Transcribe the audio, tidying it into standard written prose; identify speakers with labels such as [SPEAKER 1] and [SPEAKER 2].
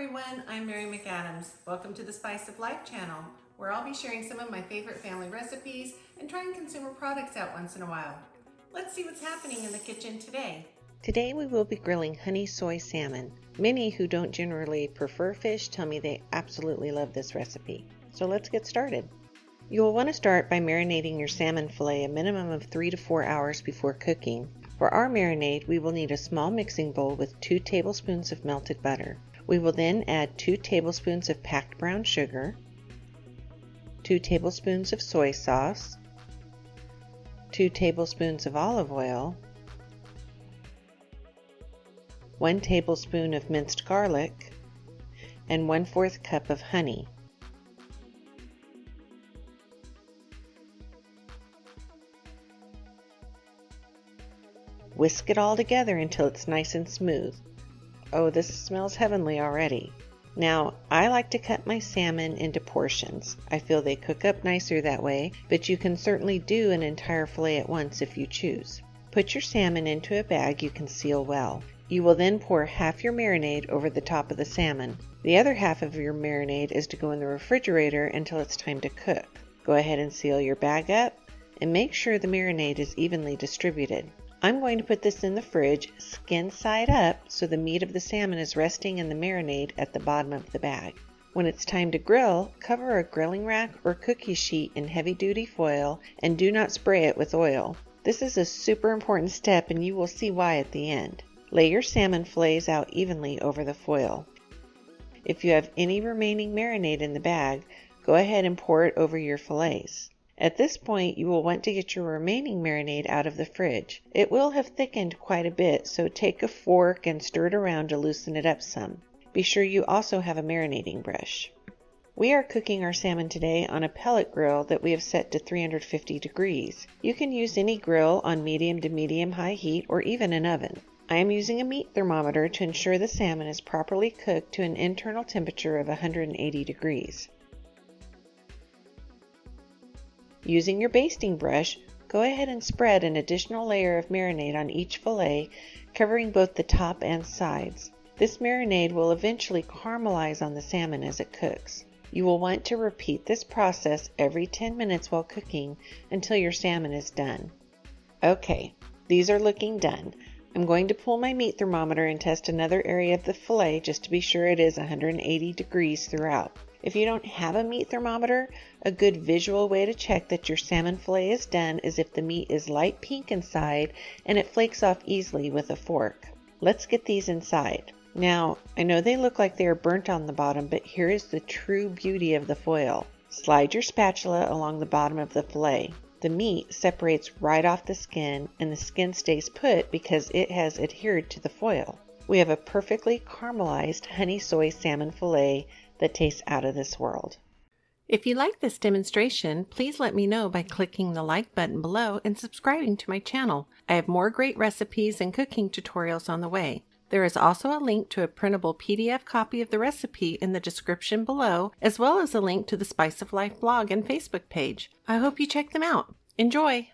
[SPEAKER 1] everyone, I'm Mary McAdams. Welcome to the Spice of Life channel, where I'll be sharing some of my favorite family recipes and trying consumer products out once in a while. Let's see what's happening in the kitchen today.
[SPEAKER 2] Today we will be grilling honey soy salmon. Many who don't generally prefer fish tell me they absolutely love this recipe. So let's get started. You will want to start by marinating your salmon fillet a minimum of 3 to 4 hours before cooking. For our marinade, we will need a small mixing bowl with 2 tablespoons of melted butter. We will then add 2 tablespoons of packed brown sugar, 2 tablespoons of soy sauce, 2 tablespoons of olive oil, 1 tablespoon of minced garlic, and 1/4 cup of honey. Whisk it all together until it's nice and smooth. Oh, this smells heavenly already. Now, I like to cut my salmon into portions. I feel they cook up nicer that way, but you can certainly do an entire fillet at once if you choose. Put your salmon into a bag you can seal well. You will then pour half your marinade over the top of the salmon. The other half of your marinade is to go in the refrigerator until it's time to cook. Go ahead and seal your bag up and make sure the marinade is evenly distributed. I'm going to put this in the fridge skin side up so the meat of the salmon is resting in the marinade at the bottom of the bag. When it's time to grill, cover a grilling rack or cookie sheet in heavy-duty foil and do not spray it with oil. This is a super important step and you will see why at the end. Lay your salmon fillets out evenly over the foil. If you have any remaining marinade in the bag, go ahead and pour it over your fillets. At this point, you will want to get your remaining marinade out of the fridge. It will have thickened quite a bit, so take a fork and stir it around to loosen it up some. Be sure you also have a marinating brush. We are cooking our salmon today on a pellet grill that we have set to 350 degrees. You can use any grill on medium to medium-high heat or even an oven. I am using a meat thermometer to ensure the salmon is properly cooked to an internal temperature of 180 degrees. Using your basting brush, go ahead and spread an additional layer of marinade on each fillet, covering both the top and sides. This marinade will eventually caramelize on the salmon as it cooks. You will want to repeat this process every 10 minutes while cooking until your salmon is done. Okay, these are looking done. I'm going to pull my meat thermometer and test another area of the fillet just to be sure it is 180 degrees throughout. If you don't have a meat thermometer, a good visual way to check that your salmon fillet is done is if the meat is light pink inside and it flakes off easily with a fork. Let's get these inside. Now, I know they look like they are burnt on the bottom, but here is the true beauty of the foil. Slide your spatula along the bottom of the fillet. The meat separates right off the skin and the skin stays put because it has adhered to the foil. We have a perfectly caramelized honey soy salmon fillet that tastes out of this world.
[SPEAKER 1] If you like this demonstration, please let me know by clicking the like button below and subscribing to my channel. I have more great recipes and cooking tutorials on the way. There is also a link to a printable PDF copy of the recipe in the description below, as well as a link to the Spice of Life blog and Facebook page. I hope you check them out. Enjoy!